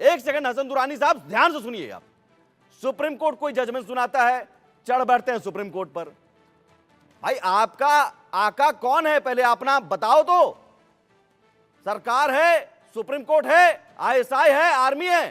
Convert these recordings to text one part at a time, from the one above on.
एक सेकंड हसन दुरानी साहब, ध्यान से सुनिए आप। सुप्रीम कोर्ट कोई जजमेंट सुनाता है, चढ़ बैठते हैं सुप्रीम कोर्ट पर। भाई आपका आका कौन है, पहले अपना बताओ तो। सरकार है, सुप्रीम कोर्ट है, आईएसआई है, आर्मी है,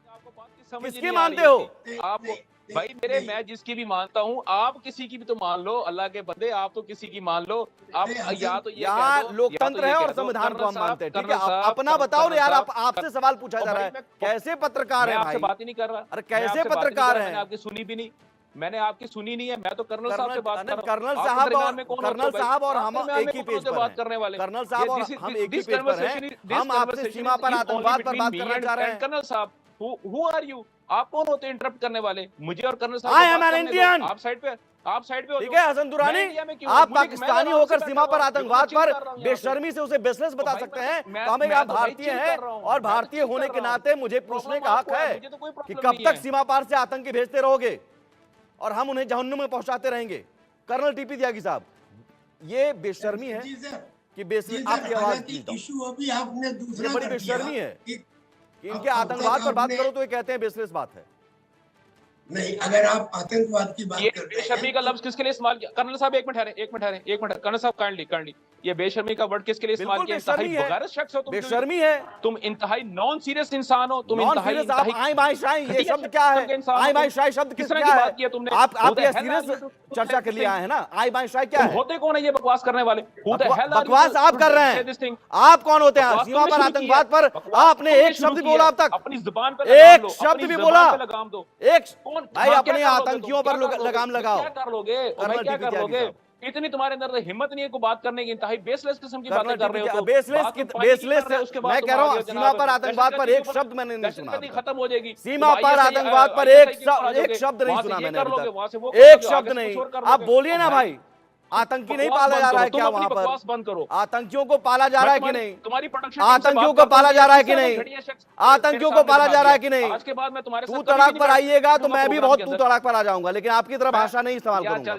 आपको बात की समझ किसकी नहीं आ मानते रही हो? है। आप भाई मैं जिसकी भी मानता हूं, आप किसी की भी तो मान लो, अल्लाह के बंदे, आप तो किसी की मान लो। आप या तो ये कह दो, लोकतंत्र है और संविधान को हम मानते हैं, ठीक है? अपना बताओ ना यार, आपसे सवाल पूछा जा रहा है, कैसे पत्रकार है भाई? आपसे बात ही नहीं कर रहा। अरे कैसे पत्रकार है? मैंने आपकी सुनी भी नहीं, मैंने आपकी सुनी नहीं है। मैं तो कर्नल साहब से बात कर रहा हूं। कर्नल साहब और हम एक ही पेज पर बात करने वाले। कर्नल साहब और हम एक ही पेज पर हैं। हम आपसे सीमा पर आतंकवाद पर बात करना चाह रहे हैं। कर्नल साहब, हु आर यू? आप कौन होते हैं इंटरप्ट करने वाले? मुझे और कर्नल साहब आई एम एन इंडियन। आप साइड पे हो। ठीक है हसन दुरानी, आप पाकिस्तानी होकर सीमा पर आतंकवाद पर बेशर्मी से उसे बेसलेस बता सकते हैं, तो हमें आप भारतीय हैं और भारतीय होने के नाते मुझे पूछने का हक है कि कब तक सीमा पार से आतंकी भेजते रहोगे और हम उन्हें जहन्नुम में पहुंचाते रहेंगे? कर्नल टीपी त्यागी साहब, ये बेशर्मी है कि आपकी आवाज इशू अभी आपने दूसरा बड़ी बेशर्मी है कि इनके आतंकवाद पर बात करो तो ये कहते हैं बेसलेस बात है। नहीं, अगर आप आतंकवाद की बात कर रहे हैं, बेशर्मी का लफ्ज किसके लिए इस्तेमाल किया? कर्नल साहब एक मिनट कर्नल साहब काइंडली, ये बेशर्मी का वर्ड किसके लिए इस्तेमाल किया? इंतहाई बगारत शख्स हो तुम, बेशर्मी है तुम, इंतहाई नॉन सीरियस इंसान हो तुम, इंतहाई आई बाई शाही, ये शब्द क्या है? आई बाई शाही शब्द किस क्या है? आप ये सीरियस चर्चा के लिए आए हैं ना? आई बाई शाही क्या है? होते कौन है ये बकवास करने वाले? बकवास आप कर रहे हैं। आप कौन होते हैं? सीमा पर आतंकवाद पर आपने एक शब्द भी बोला अब तक? अपनी जुबान पर एक शब्द भी बोला? लगाम दो एक भाई अपने आतंकियों पर लगाम लगाओ। क्या कर लोगे? क्या कर लोगे? इतनी तुम्हारे अंदर हिम्मत नहीं है को बात करने की। इंतहाई बेसलेस किस्म की बातें कर रहे हो। बेसलेस मैं कह रहा हूं, सीमा पर आतंकवाद पर एक शब्द मैंने नहीं सुना। खत्म हो जाएगी सीमा पर आतंकवाद पर एक शब्द नहीं सुना मैंने अभी तक, एक शब्द नहीं। आप बोलिए ना भाई, आतंकी नहीं पाला जा रहा है क्या वहां पर? बंद करो। आतंकियों को पाला जा रहा है कि नहीं? तुम्हारी प्रोडक्शन आतंकियों को पाला जा रहा है कि नहीं? आतंकियों को पाला जा रहा है कि नहीं? आज के बाद मैं तुम्हारे तू तड़ाक पर आइएगा तो मैं भी बहुत तू तड़ाक पर आ जाऊंगा, लेकिन आपकी तरह भाषा नहीं इस्तेमाल करूंगा।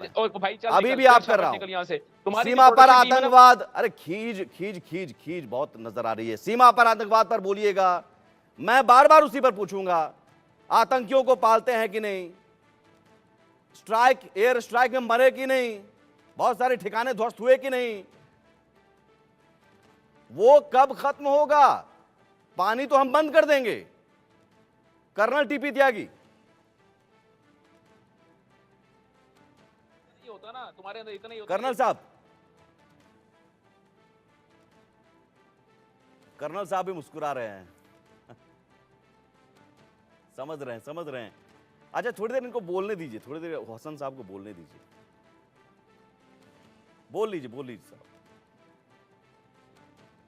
अभी भी आप कर रहा हूं। सीमा पर आतंकवाद, अरे खींच बहुत नजर आ रही है। सीमा पर आतंकवाद पर बोलिएगा, मैं बार बार उसी पर पूछूंगा, आतंकियों को पालते हैं कि नहीं? एयर स्ट्राइक में मरे कि नहीं? बहुत सारे ठिकाने ध्वस्त हुए कि नहीं? वो कब खत्म होगा? पानी तो हम बंद कर देंगे। कर्नल टीपी त्यागी, होता ना तुम्हारे अंदर इतना ही होता। कर्नल साहब भी मुस्कुरा रहे हैं। समझ रहे हैं। अच्छा थोड़ी देर इनको बोलने दीजिए, थोड़ी देर हसन साहब को बोलने दीजिए। बोल लीजिए साहब,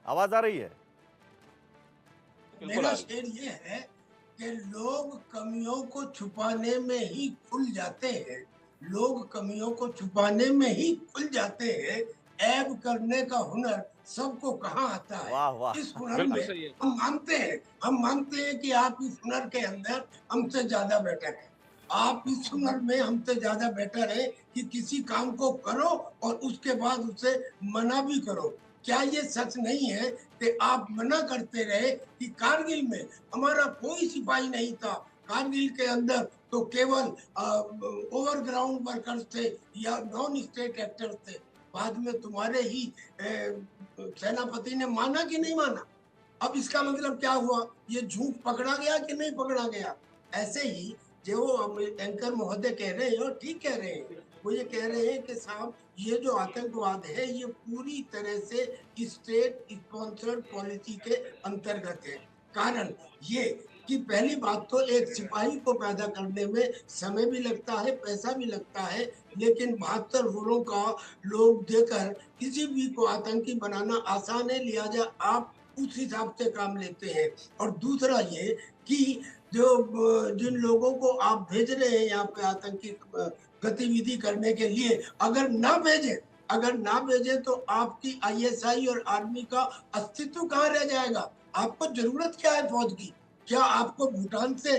आवाज आ रही है? मेरा शेर ये है कि लोग कमियों को छुपाने में ही खुल जाते हैं। लोग कमियों को छुपाने में ही खुल जाते हैं। ऐब करने का हुनर सबको कहाँ आता है? वाह वाह। इस हुनर में हम मानते हैं कि आप इस हुनर के अंदर हमसे ज्यादा बेटर है। आप इस हुनर में हमसे ज्यादा बेटर है कि किसी काम को करो और उसके बाद उसे मना भी करो। क्या ये सच नहीं है कि आप मना करते रहे कि कारगिल में हमारा कोई सिपाही नहीं था, कारगिल के अंदर तो केवल ओवरग्राउंड वर्कर्स थे या नॉन स्टेट एक्टर्स थे। बाद में तुम्हारे ही सेनापति ने माना कि नहीं माना? अब इसका मतलब क्या हुआ? ये झूठ पकड़ा गया कि नहीं पकड़ा गया? ऐसे ही जो एंकर महोदय कह रहे हैं और ठीक कह रहे हैं, वो ये कह रहे हैं कि साहब ये जो आतंकवाद है ये पूरी तरह से स्टेट स्पॉन्सर्ड पॉलिसी के अंतर्गत है। कारण ये कि पहली बात तो एक सिपाही को पैदा करने में समय भी लगता है, पैसा भी लगता है, लेकिन 72 वरों का लोग देकर किसी भी को आतंकी बनाना आसान है, लिहाजा आप उस हिसाब से काम लेते हैं। और दूसरा ये कि जो जिन लोगों को आप भेज रहे हैं यहाँ पे आतंकी गतिविधि करने के लिए, अगर ना भेजे तो आपकी आईएसआई और आर्मी का अस्तित्व कहाँ रह जाएगा? आपको जरूरत क्या है फौज की? क्या आपको भूटान से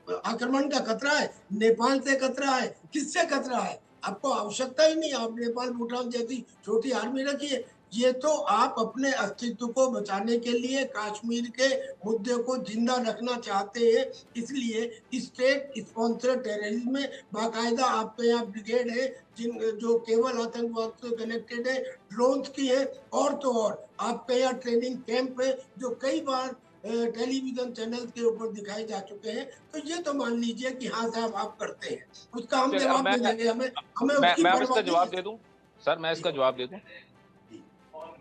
आक्रमण का खतरा है? नेपाल से खतरा है? किससे खतरा है? आपको आवश्यकता ही नहीं। आप नेपाल भूटान जैसी छोटी आर्मी रखिए, ये तो आप अपने अस्तित्व को बचाने के लिए कश्मीर के मुद्दे को जिंदा रखना चाहते हैं, इसलिए स्टेट स्पॉन्सर्ड टेररिज्म में बाकायदा आपके यहाँ ब्रिगेड है जो केवल आतंकवाद से कनेक्टेड है, ड्रोन्स की है, और तो और आपके यहाँ ट्रेनिंग कैंप है जो कई बार टेलीविजन चैनल के ऊपर दिखाए जा चुके हैं। तो ये तो मान लीजिए कि हाँ साहब आप करते हैं, उसका हम जवाब दे देंगे। हमें मैं इसका जवाब दे दूं सर, मैं इसका जवाब दे दूं।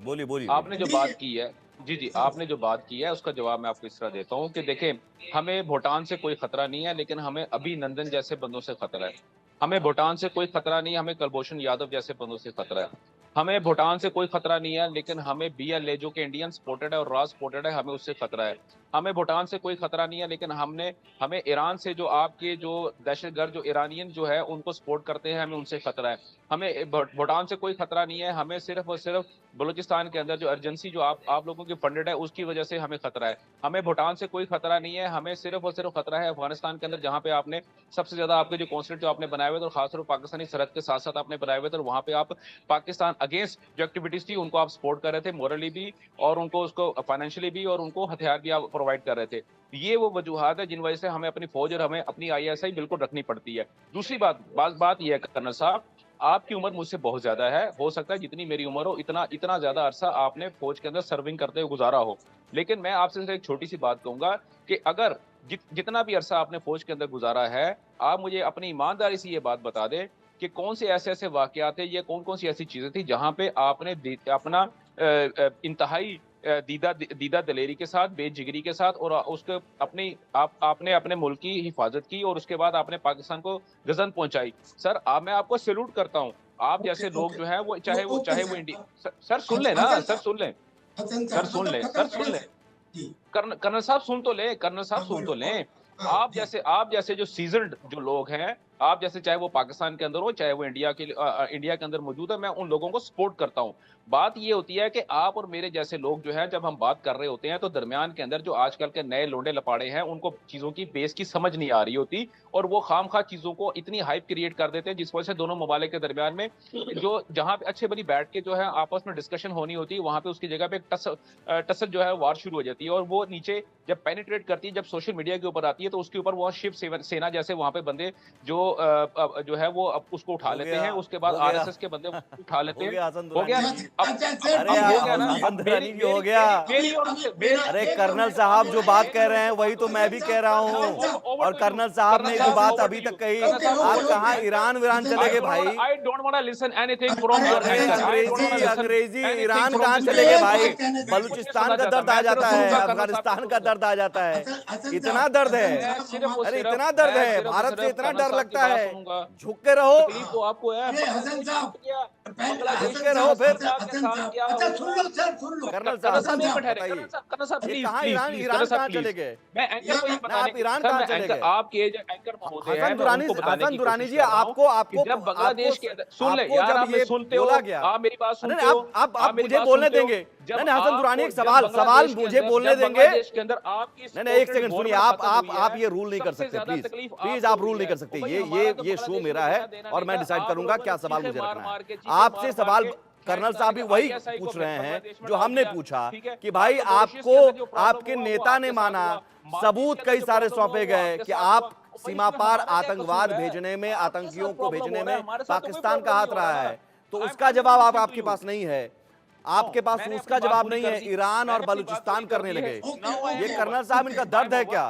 बोलिए। आपने जो बात की है, जी आपने जो बात की है उसका जवाब मैं आपको इस तरह देता हूँ कि देखें, हमें भूटान से कोई खतरा नहीं है, लेकिन हमें अभिनंदन जैसे बंदों से खतरा है। हमें भूटान से कोई खतरा नहीं है, हमें कुलभूषण यादव जैसे बंदों से खतरा है। हमें भूटान से कोई खतरा नहीं है, लेकिन हमें BLA जो कि इंडियन सपोर्टेड है और राज सपोर्टेड है, हमें उससे खतरा है। हमें भूटान से कोई खतरा नहीं है, लेकिन हमें ईरान से जो आपके जो दहशतगर्द जो ईरानियन जो है उनको सपोर्ट करते हैं, हमें उनसे खतरा है। हमें भूटान से कोई खतरा नहीं है, हमें सिर्फ और सिर्फ बलूचिस्तान के अंदर जो अर्जेंसी जो आप लोगों की फंडेड है उसकी वजह से हमें खतरा है। हमें भूटान से कोई खतरा नहीं है, हमें सिर्फ और सिर्फ खतरा है अफगानिस्तान के अंदर, जहाँ पे आपने सबसे ज्यादा आपके जो कॉन्सुलेट जो आपने बनाए हुए थे और खासतौर पर पाकिस्तानी सरहद के साथ साथ आपने बनाए हुए थे, और वहाँ पे आप पाकिस्तान अगेंस्ट जो एक्टिविटीज थी उनको आप सपोर्ट कर रहे थे, मोरली भी और उनको उसको फाइनेंशियली भी, और उनको हथियार भी आप प्रोवाइड कर रहे थे। ये वो वजूहात है जिन वजह से हमें अपनी फौज और हमें अपनी ISI बिल्कुल रखनी पड़ती है। दूसरी बात यह है कर्नल साहब, आपकी उम्र मुझसे बहुत ज्यादा है, हो सकता है जितनी मेरी उम्र हो इतना ज्यादा अरसा आपने फौज के अंदर सर्विंग करते हुए गुजारा हो, लेकिन मैं आपसे सिर्फ एक छोटी सी बात कहूंगा कि अगर जितना भी अरसा आपने फौज के अंदर गुजारा है, आप मुझे अपनी ईमानदारी से ये बात बता दें कि कौन से ऐसे वाकयात थे, ये कौन सी ऐसी चीजें थी जहां पे आपने अपना इंतहाई दीदा दलेरी के साथ, बेजिगरी के साथ और उसके आपने अपने मुल्क की हिफाजत की और उसके बाद आपने पाकिस्तान को गजन पहुंचाई। सर मैं आपको सैल्यूट करता हूं। आप जैसे लोग जो है वो चाहे वो इंडिया सर सुन ले ना, सर सुन ले, कर्नल साहब सुन तो ले। आप जैसे जो सीजन्ड जो लोग हैं, आप जैसे चाहे वो पाकिस्तान के अंदर हो चाहे वो इंडिया के अंदर मौजूद है, मैं उन लोगों को सपोर्ट करता हूं। बात ये होती है कि आप और मेरे जैसे लोग जो हैं, जब हम बात कर रहे होते हैं तो दरमियान के अंदर जो आजकल के नए लोंडे लपाड़े हैं उनको चीजों की बेस की समझ नहीं आ रही होती, और वो खामखा चीजों को इतनी हाइप क्रिएट कर देते हैं जिस वजह से दोनों ममालिक के दरमियान में जो जहां पे अच्छे भली बैठ के जो है आपस में डिस्कशन होनी होती है, वहां पे उसकी जगह पे टसल जो है वार शुरू हो जाती है, और वो नीचे जब पेनिट्रेट करती है, जब सोशल मीडिया के ऊपर आती है, तो उसके ऊपर वो शिव सेना जैसे वहां पे बंदे जो है वो उसको उठा लेते हैं, उसके बाद RSS के बंदे उठा लेते हैं। हो गया हो गया। अरे कर्नल साहब जो बात कह रहे हैं वही तो मैं भी कह रहा हूँ, और कर्नल साहब ने जो बात अभी तक कही, आप कहाँ ईरान चले गए भाई? I don't want to listen anything from your अंग्रेजी ईरान कहाँ चले गए भाई? बलूचिस्तान का दर्द आ जाता है, अफगानिस्तान का दर्द आ जाता है, इतना दर्द है, अरे इतना दर्द है, भारत से इतना डर लगता है, झुक के रहो, तो आपको है झुक के रहो फिर। कर्नल साहब कहाँ ईरान कहाँ चले गए? आप ईरान कहाँ चले गए? आपके एंकर महोदय हसन दुरानी जी, आपको जब बांग्लादेश के सुन ले यार, आप सुनते हो, आप मेरी बात सुनते हो, आप मुझे बोलने देंगे? नहीं हसन दुरानी, एक सवाल मुझे बोलने देंगे? नहीं एक सेकंड सुनिए, आप ये रूल नहीं कर सकते, प्लीज आप रूल नहीं कर सकते। ये शो मेरा है और मैं डिसाइड करूंगा क्या सवाल मुझे रखना है। आपसे सवाल कर्नल साहब भी वही पूछ रहे हैं जो हमने पूछा कि भाई आपको आपके नेता ने माना, सबूत कई सारे सौंपे गए कि आप सीमा पार आतंकवाद भेजने में, आतंकियों को भेजने में पाकिस्तान का हाथ रहा है, तो उसका जवाब आपके पास नहीं है, आपके पास उसका जवाब नहीं है, ईरान और बलूचिस्तान करने लगे। ये कर्नल साहब इनका दर्द है क्या?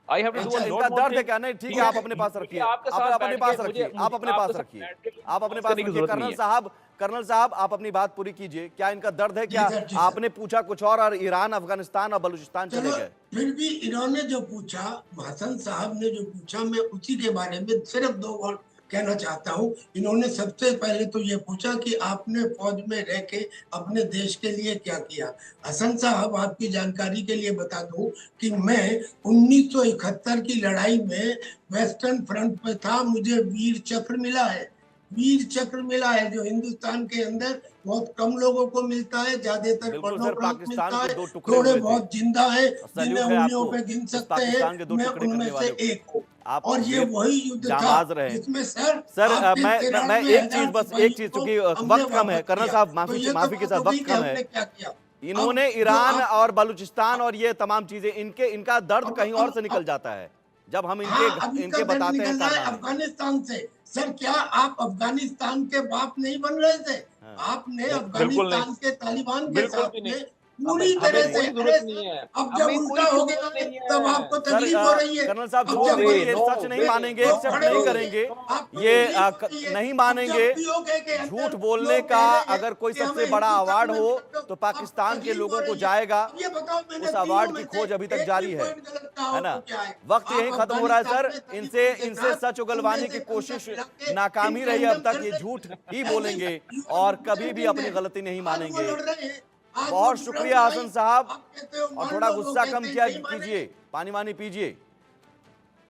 इनका दर्द है क्या? नहीं ठीक है, आप अपने पास रखिए, आप अपने पास रखिए, आप अपने पास रखिए, आप अपने पास रखिए। कर्नल साहब आप अपनी बात पूरी कीजिए, क्या इनका दर्द है क्या? आपने पूछा कुछ और ईरान, अफगानिस्तान और बलूचिस्तान चले गए। फिर भी ईरान ने जो पूछा, हसन साहब ने जो पूछा, मैं उसी के बारे में सिर्फ 2 वर्ड कहना चाहता हूँ। इन्होंने सबसे पहले तो ये पूछा कि आपने फौज में रह के अपने देश के लिए क्या किया। हसन साहब आपकी जानकारी के लिए बता दूं कि मैं 1971 की लड़ाई में वेस्टर्न फ्रंट पे था, मुझे वीर चक्र मिला है, वीर चक्र मिला है, जो हिंदुस्तान के अंदर बहुत कम लोगों को मिलता है, ज्यादातर मिलता है, थोड़े बहुत जिंदा है जिन्हें उंगलियों पे गिन सकते हैं, मैं उनमें से एक हूँ। आप और ये वही युद्ध था जाबाज रहे। जिसमें सर मैं एक चीज, बस एक चीज, चूंकि वक्त कम है कर्नल साहब, माफी के साथ वक्त कम है। क्या किया इन्होंने ईरान और बलूचिस्तान और ये तमाम चीजें, इनका दर्द कहीं और से निकल जाता है जब हम इनके बताते हैं कारनामे। अफगानिस्तान से सर, क्या आप अफगानिस्तान के बाप नहीं बन रहे थे? आपने अफगानिस्तान के तालिबान के साथ में पूरी तरह से, अब जब उल्टा हो गया तब आपको तकलीफ हो रही है। कर्नल साहब झूठ बोलिए, सच नहीं मानेंगे, एक्सेप्ट नहीं करेंगे, ये नहीं मानेंगे। झूठ बोलने का अगर कोई सबसे बड़ा अवार्ड हो तो पाकिस्तान के लोगों को जाएगा। उस अवार्ड की खोज अभी तक जारी है ना। वक्त यही खत्म हो रहा है सर। इनसे सच उगलवाने की कोशिश नाकामी रही अब तक। ये झूठ ही बोलेंगे और कभी भी अपनी गलती नहीं मानेंगे। बहुत शुक्रिया हसन साहब, और थोड़ा गुस्सा कम किया कीजिए, पानी वानी पीजिए।